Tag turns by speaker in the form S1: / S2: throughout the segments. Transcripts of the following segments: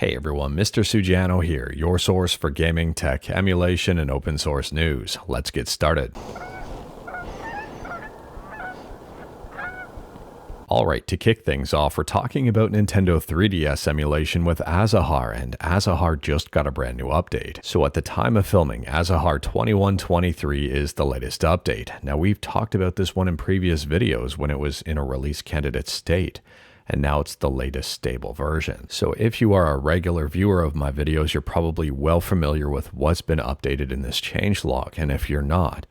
S1: Hey everyone, Mr. Sujano here, your source for gaming, tech, emulation, and open source news. Let's get started. Alright, to kick things off, we're talking about Nintendo 3DS emulation with Azahar, and Azahar just got a brand new update. So at the time of filming, Azahar 2123 is the latest update. Now we've talked about this one in previous videos when it was in a release candidate state, and now it's the latest stable version. So if you are a regular viewer of my videos, you're probably well familiar with what's been updated in this changelog, and if you're not,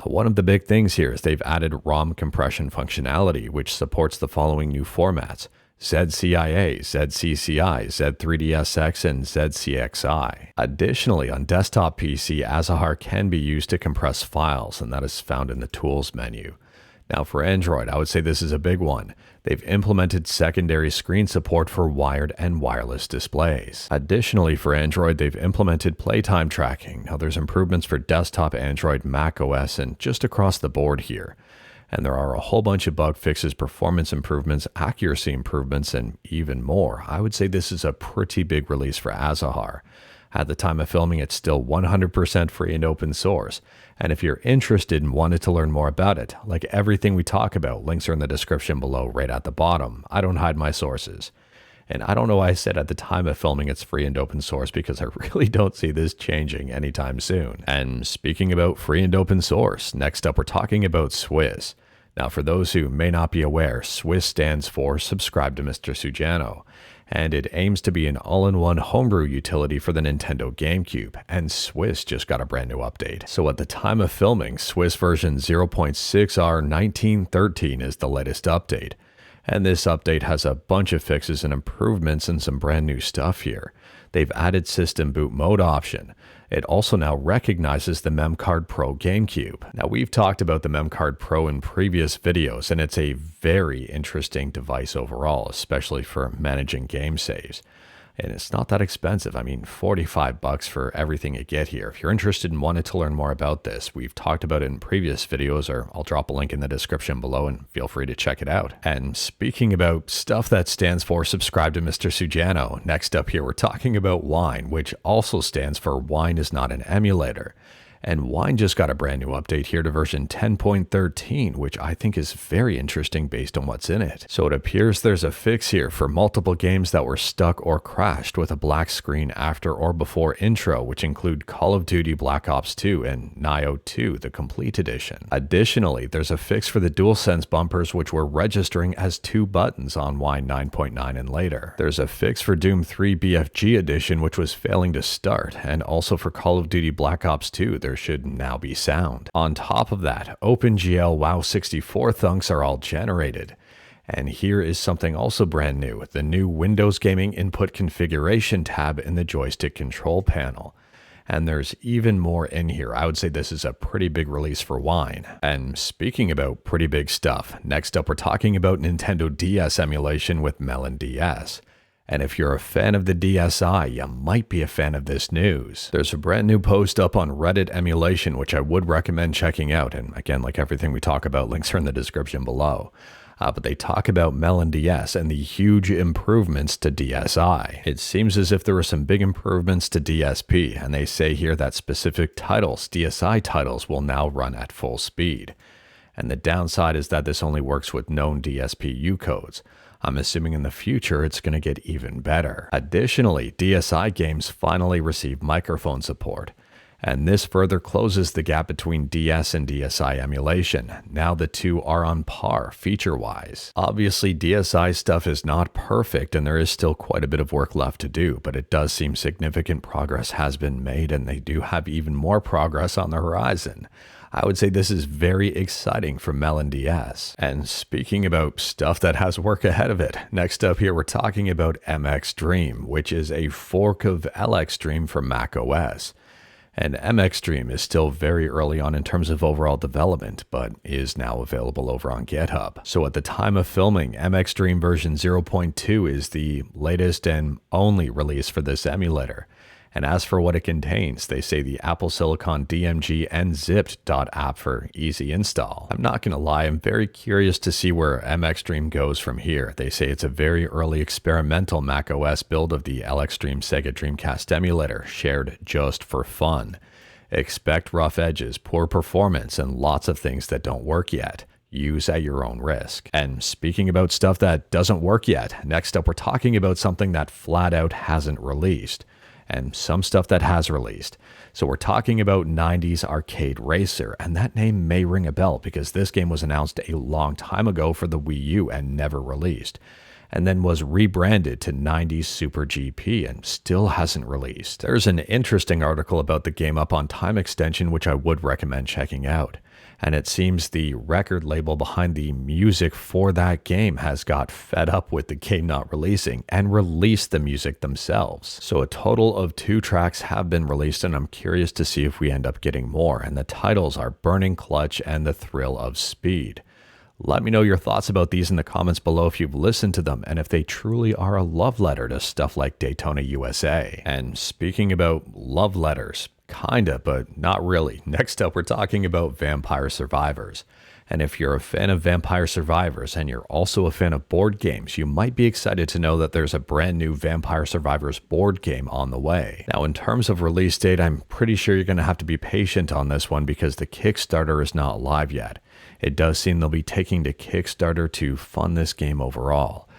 S1: one of the big things here is they've added ROM compression functionality, which supports the following new formats: ZCIA, ZCCI, Z3DSX, and ZCXI. Additionally, on desktop PC, Azahar can be used to compress files, and that is found in the Tools menu. Now for Android, I would say this is a big one. They've implemented secondary screen support for wired and wireless displays. Additionally, for Android, they've implemented playtime tracking. Now there's improvements for desktop Android, Mac OS, and just across the board here. And there are a whole bunch of bug fixes, performance improvements, accuracy improvements, and even more. I would say this is a pretty big release for Azahar. At the time of filming, it's still 100% free and open source. And if you're interested and wanted to learn more about it, like everything we talk about, links are in the description below right at the bottom. I don't hide my sources. And I don't know why I said at the time of filming it's free and open source, because I really don't see this changing anytime soon. And speaking about free and open source, next up we're talking about Swiss. Now for those who may not be aware, Swiss stands for Subscribe to Mr. Sujano, and it aims to be an all-in-one homebrew utility for the Nintendo GameCube, and Swiss just got a brand new update. So at the time of filming, Swiss version 0.6R1913 is the latest update, and this update has a bunch of fixes and improvements and some brand new stuff here. They've added system boot mode option. It also now recognizes the MemCard Pro GameCube. Now we've talked about the MemCard Pro in previous videos, and it's a very interesting device overall, especially for managing game saves. And it's not that expensive. I mean, $45 for everything you get here. If you're interested and wanted to learn more about this, we've talked about it in previous videos, or I'll drop a link in the description below and feel free to check it out. And speaking about stuff that stands for Subscribe to Mr. Sujano, next up here we're talking about Wine, which also stands for Wine is not an emulator. And Wine just got a brand new update here to version 10.13, which I think is very interesting based on what's in it. So it appears there's a fix here for multiple games that were stuck or crashed with a black screen after or before intro, which include Call of Duty Black Ops 2 and Nioh 2, the complete edition. Additionally, there's a fix for the DualSense bumpers, which were registering as 2 buttons on Wine 9.9 and later. There's a fix for Doom 3 BFG edition, which was failing to start, and also for Call of Duty Black Ops 2, there should now be sound. On top of that, OpenGL WoW 64 thunks are all generated. And here is something also brand new, the new Windows Gaming Input Configuration tab in the joystick control panel. And there's even more in here. I would say this is a pretty big release for Wine. And speaking about pretty big stuff, next up we're talking about Nintendo DS emulation with MelonDS. And if you're a fan of the DSi, you might be a fan of this news. There's a brand new post up on Reddit emulation, which I would recommend checking out. And again, like everything we talk about, links are in the description below. But they talk about MelonDS and the huge improvements to DSi. It seems as if there were some big improvements to DSP, and they say here that specific titles, DSi titles, will now run at full speed. And the downside is that this only works with known DSP codes. I'm assuming in the future it's going to get even better. Additionally, DSi games finally received microphone support, and this further closes the gap between DS and DSi emulation. Now the two are on par feature-wise. Obviously, DSi stuff is not perfect and there is still quite a bit of work left to do, but it does seem significant progress has been made, and they do have even more progress on the horizon. I would say this is very exciting for MelonDS. And speaking about stuff that has work ahead of it, next up here we're talking about MX Dream, which is a fork of LX Dream for Mac OS. And MX Dream is still very early on in terms of overall development, but is now available over on GitHub. So at the time of filming, MX Dream version 0.2 is the latest and only release for this emulator. And as for what it contains, they say the Apple Silicon DMG nzipped.app for easy install. I'm not gonna lie, I'm very curious to see where MXDream goes from here. They say it's a very early experimental macOS build of the LXDream Sega Dreamcast emulator, shared just for fun. Expect rough edges, poor performance, and lots of things that don't work yet. Use at your own risk. And speaking about stuff that doesn't work yet, next up we're talking about something that flat out hasn't released, and some stuff that has released. So we're talking about 90s Arcade Racer, and that name may ring a bell because this game was announced a long time ago for the Wii U and never released, and then was rebranded to 90s Super GP and still hasn't released. There's an interesting article about the game up on Time Extension which I would recommend checking out. And it seems the record label behind the music for that game has got fed up with the game not releasing and released the music themselves. So a total of 2 tracks have been released, and I'm curious to see if we end up getting more. And the titles are Burning Clutch and The Thrill of Speed. Let me know your thoughts about these in the comments below if you've listened to them and if they truly are a love letter to stuff like Daytona USA. And speaking about love letters, kinda, but not really. Next up, we're talking about Vampire Survivors. And if you're a fan of Vampire Survivors and you're also a fan of board games, you might be excited to know that there's a brand new Vampire Survivors board game on the way. Now, in terms of release date, I'm pretty sure you're going to have to be patient on this one because the Kickstarter is not live yet. It does seem they'll be taking to Kickstarter to fund this game overall.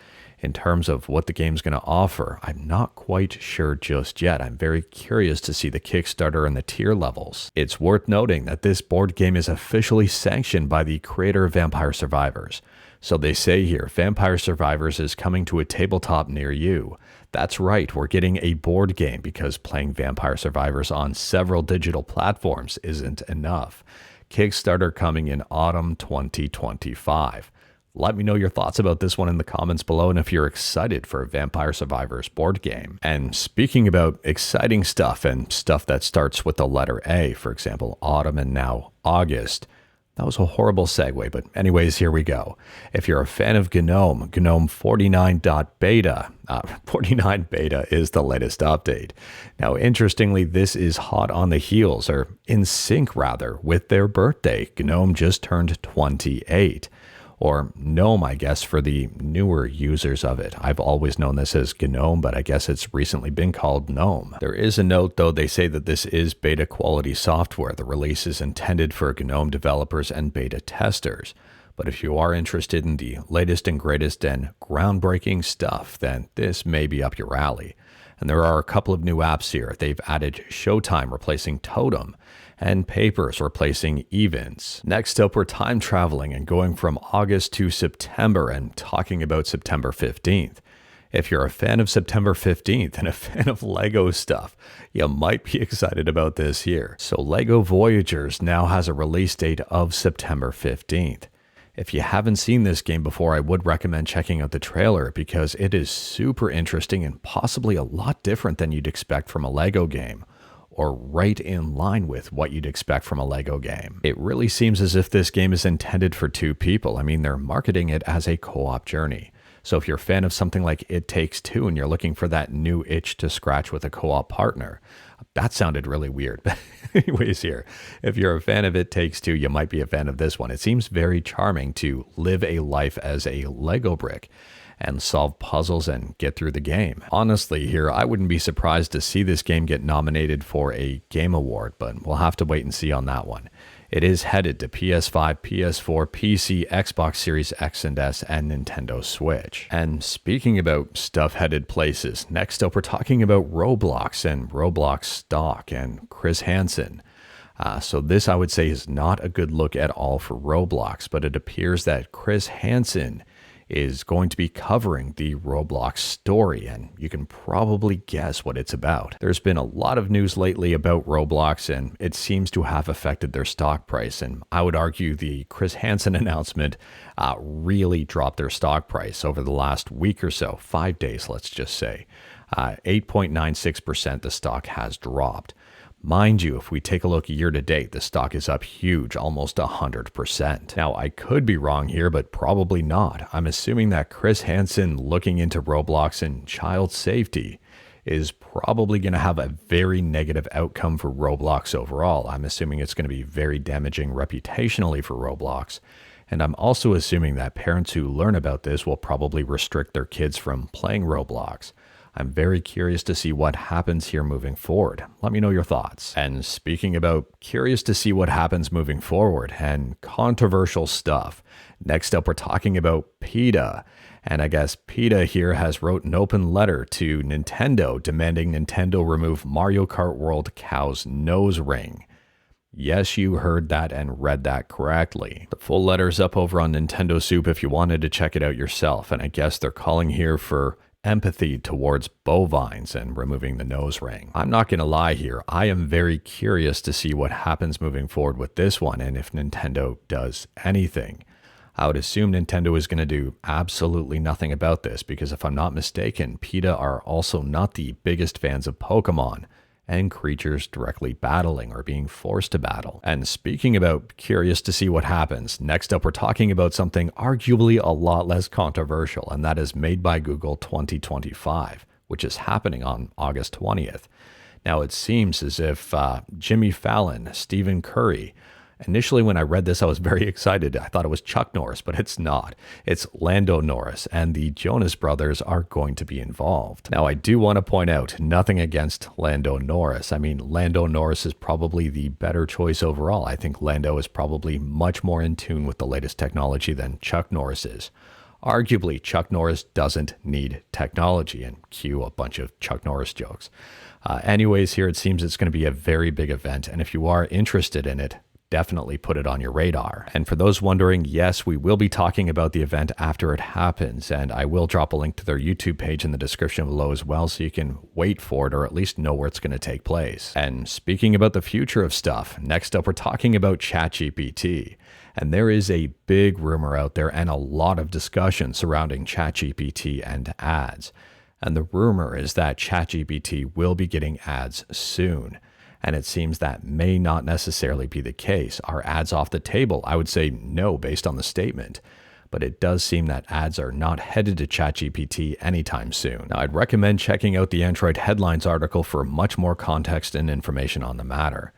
S1: In terms of what the game's going to offer, I'm not quite sure just yet. I'm very curious to see the Kickstarter and the tier levels. It's worth noting that this board game is officially sanctioned by the creator of Vampire Survivors. So they say here, Vampire Survivors is coming to a tabletop near you. That's right, we're getting a board game because playing Vampire Survivors on several digital platforms isn't enough. Kickstarter coming in autumn 2025. Let me know your thoughts about this one in the comments below and if you're excited for a Vampire Survivors board game. And speaking about exciting stuff and stuff that starts with the letter A, for example, autumn and now August. That was a horrible segue, but anyways, here we go. If you're a fan of GNOME, GNOME 49.beta, 49 beta is the latest update. Now, interestingly, this is hot on the heels, or in sync rather, with their birthday. GNOME just turned 28. Or GNOME, I guess, for the newer users of it. I've always known this as GNOME, but I guess it's recently been called GNOME. There is a note, though, they say that this is beta quality software. The release is intended for GNOME developers and beta testers. But if you are interested in the latest and greatest and groundbreaking stuff, then this may be up your alley. And there are a couple of new apps here. They've added Showtime replacing Totem, and Papers replacing Events. Next up, we're time traveling and going from August to September and talking about September 15th. If you're a fan of September 15th and a fan of LEGO stuff, you might be excited about this here. So LEGO Voyagers now has a release date of September 15th. If you haven't seen this game before, I would recommend checking out the trailer because it is super interesting and possibly a lot different than you'd expect from a LEGO game, or right in line with what you'd expect from a LEGO game. It really seems as if this game is intended for 2 people. I mean, they're marketing it as a co-op journey. So if you're a fan of something like It Takes Two and you're looking for that new itch to scratch with a co-op partner, that sounded really weird. But anyways here, if you're a fan of It Takes Two, you might be a fan of this one. It seems very charming to live a life as a Lego brick and solve puzzles and get through the game. Honestly here, I wouldn't be surprised to see this game get nominated for a Game Award, but we'll have to wait and see on that one. It is headed to PS5, PS4, PC, Xbox Series X and S, and Nintendo Switch. And speaking about stuff headed places, next up we're talking about Roblox and Roblox stock and Chris Hansen. So this, I would say, is not a good look at all for Roblox, but it appears that Chris Hansen is going to be covering the Roblox story, and you can probably guess what it's about. There's been a lot of news lately about Roblox, and it seems to have affected their stock price, and I would argue the Chris Hansen announcement really dropped their stock price over the last week or so, 5 days, let's just say. 8.96% the stock has dropped. Mind you, if we take a look year to date, the stock is up huge, almost 100%. Now, I could be wrong here, but probably not. I'm assuming that Chris Hansen looking into Roblox and child safety is probably going to have a very negative outcome for Roblox overall. I'm assuming it's going to be very damaging reputationally for Roblox. And I'm also assuming that parents who learn about this will probably restrict their kids from playing Roblox. I'm very curious to see what happens here moving forward. Let me know your thoughts. And speaking about curious to see what happens moving forward and controversial stuff, next up we're talking about PETA. And I guess PETA here has wrote an open letter to Nintendo demanding Nintendo remove Mario Kart World Cow's nose ring. Yes, you heard that and read that correctly. The full letter's up over on Nintendo Soup if you wanted to check it out yourself. And I guess they're calling here for empathy towards bovines and removing the nose ring. I'm not going to lie here. I am very curious to see what happens moving forward with this one and if Nintendo does anything. I would assume Nintendo is going to do absolutely nothing about this because if I'm not mistaken, PETA are also not the biggest fans of Pokemon and creatures directly battling or being forced to battle. And speaking about curious to see what happens, next up we're talking about something arguably a lot less controversial, and that is Made by Google 2025, which is happening on August 20th. Now it seems as if Jimmy Fallon, Stephen Curry, initially, when I read this, I was very excited. I thought it was Chuck Norris, but it's not. It's Lando Norris, and the Jonas Brothers are going to be involved. Now, I do want to point out, nothing against Lando Norris. I mean, Lando Norris is probably the better choice overall. I think Lando is probably much more in tune with the latest technology than Chuck Norris is. Arguably, Chuck Norris doesn't need technology, and cue a bunch of Chuck Norris jokes. Anyways, here it seems it's going to be a very big event, and if you are interested in it, definitely put it on your radar. And for those wondering, yes, we will be talking about the event after it happens, and I will drop a link to their YouTube page in the description below as well, so you can wait for it or at least know where it's going to take place. And speaking about the future of stuff, next up we're talking about ChatGPT. And there is a big rumor out there and a lot of discussion surrounding ChatGPT and ads. And the rumor is that ChatGPT will be getting ads soon. And it seems that may not necessarily be the case. Are ads off the table? I would say no, based on the statement. But it does seem that ads are not headed to ChatGPT anytime soon. Now, I'd recommend checking out the Android Headlines article for much more context and information on the matter.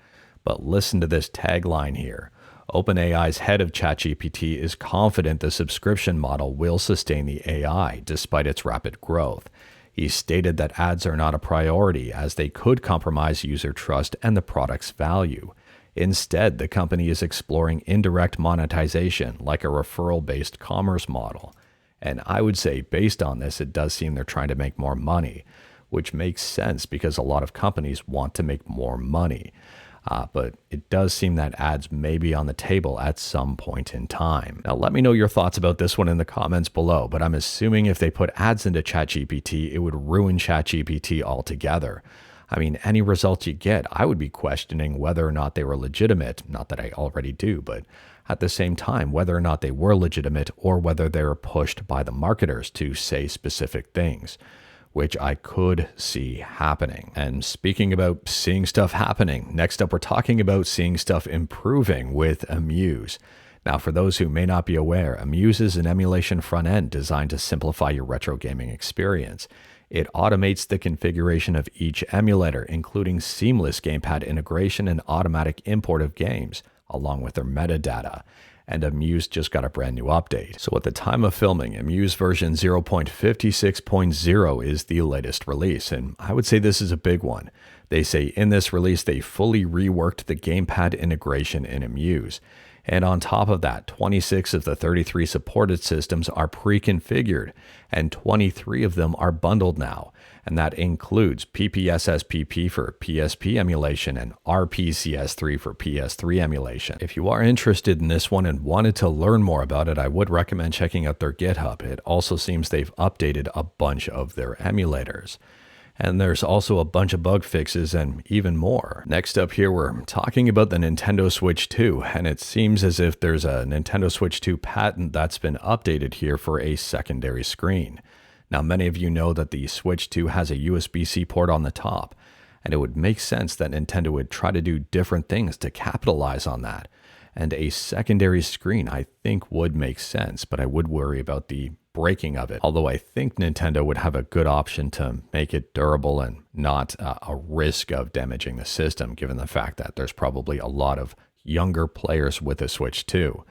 S1: But listen to this tagline here. OpenAI's head of ChatGPT is confident the subscription model will sustain the AI despite its rapid growth. He stated that ads are not a priority as they could compromise user trust and the product's value. Instead, the company is exploring indirect monetization like a referral-based commerce model. And I would say based on this, it does seem they're trying to make more money, which makes sense because a lot of companies want to make more money. But it does seem that ads may be on the table at some point in time. Now, let me know your thoughts about this one in the comments below, but I'm assuming if they put ads into ChatGPT, it would ruin ChatGPT altogether. I mean, any results you get, I would be questioning whether or not they were legitimate. Not that I already do, but at the same time, whether or not they were legitimate or whether they were pushed by the marketers to say specific things, which I could see happening. And speaking about seeing stuff happening, next up we're talking about seeing stuff improving with Emuze. Now, for those who may not be aware, Emuze is an emulation front end designed to simplify your retro gaming experience. It automates the configuration of each emulator, including seamless gamepad integration and automatic import of games, along with their metadata. And Emuze just got a brand new update. So at the time of filming, Emuze version 0.56.0 is the latest release, and I would say this is a big one. They say in this release, they fully reworked the gamepad integration in Emuze. And on top of that, 26 of the 33 supported systems are pre-configured, and 23 of them are bundled now. And that includes PPSSPP for PSP emulation and RPCS3 for PS3 emulation. If you are interested in this one and wanted to learn more about it, I would recommend checking out their GitHub. It also seems they've updated a bunch of their emulators. And there's also a bunch of bug fixes and even more. Next up here, we're talking about the Nintendo Switch 2, and it seems as if there's a Nintendo Switch 2 patent that's been updated here for a secondary screen. Now, many of you know that the Switch 2 has a USB-C port on the top, and it would make sense that Nintendo would try to do different things to capitalize on that. And a secondary screen, I think, would make sense, but I would worry about the breaking of it. Although I think Nintendo would have a good option to make it durable and not a risk of damaging the system, given the fact that there's probably a lot of younger players with the Switch 2.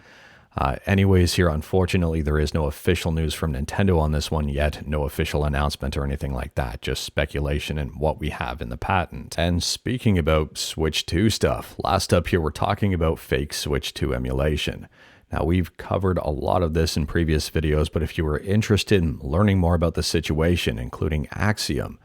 S1: Anyways, here, unfortunately, there is no official news from Nintendo on this one yet. No official announcement or anything like that. Just speculation and what we have in the patent. And speaking about Switch 2 stuff, last up here, we're talking about fake Switch 2 emulation. Now, we've covered a lot of this in previous videos, but if you were interested in learning more about the situation, including Axiom,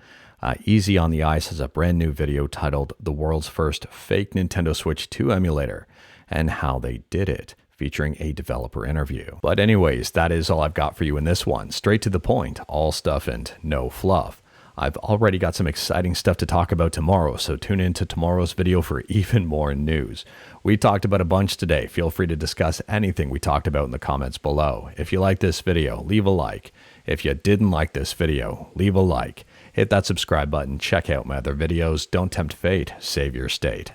S1: Easy on the Ice has a brand new video titled The World's First Fake Nintendo Switch 2 Emulator and How They Did It, featuring a developer interview. But anyways, that is all I've got for you in this one. Straight to the point, all stuff and no fluff. I've already got some exciting stuff to talk about tomorrow, so tune in to tomorrow's video for even more news. We talked about a bunch today. Feel free to discuss anything we talked about in the comments below. If you like this video, leave a like. If you didn't like this video, leave a like. Hit that subscribe button, check out my other videos. Don't tempt fate, save your state.